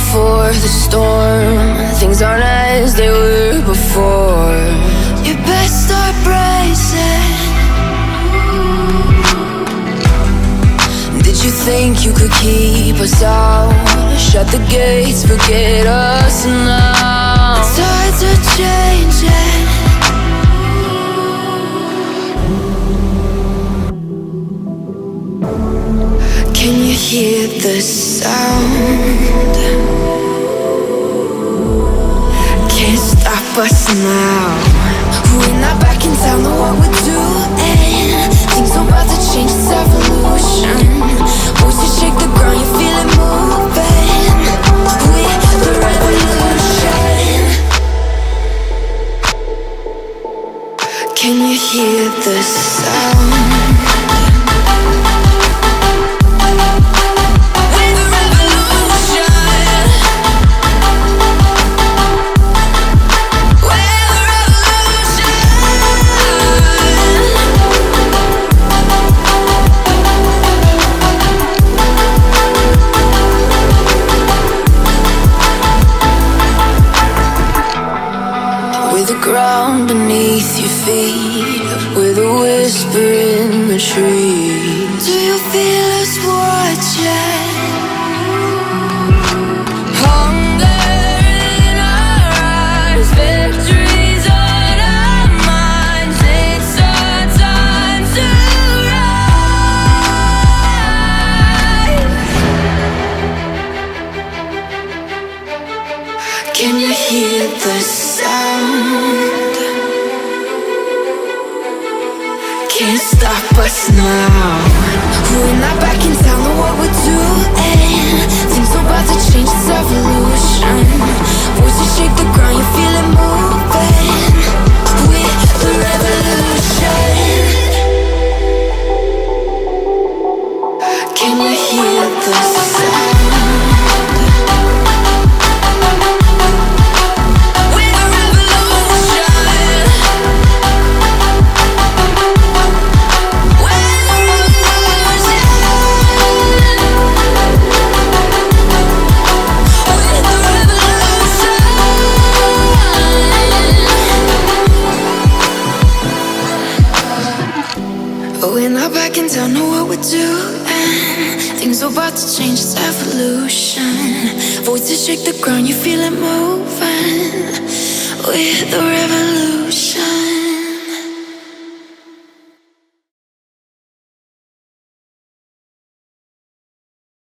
before the storm. Things aren't as they were before. You best start bracing. Did you think you could keep us out? Shut the gates, forget us now. The tides are changing. Can you hear the sound? Can't stop us now. We're not back in town, know what we're doing. Things are about to change, it's evolution. Voices shake the ground, you feel it moving. We're the revolution. Can you hear the sound? Ground beneath your feet, with a whisper in the trees. Do you feel us watching? Hunger in our eyes, victories on our minds. It's our time to rise. Can you hear the sound? Can't stop us now. We're not back in town, know what we're doing. Things are about to change, it's evolution. Voices shake the ground, you feel it moving. We're the revolution. Can you hear the sound? We're not back in town, know what we're doing. Things are about to change, it's evolution. Voices shake the ground, you feel it moving. We're the revolution.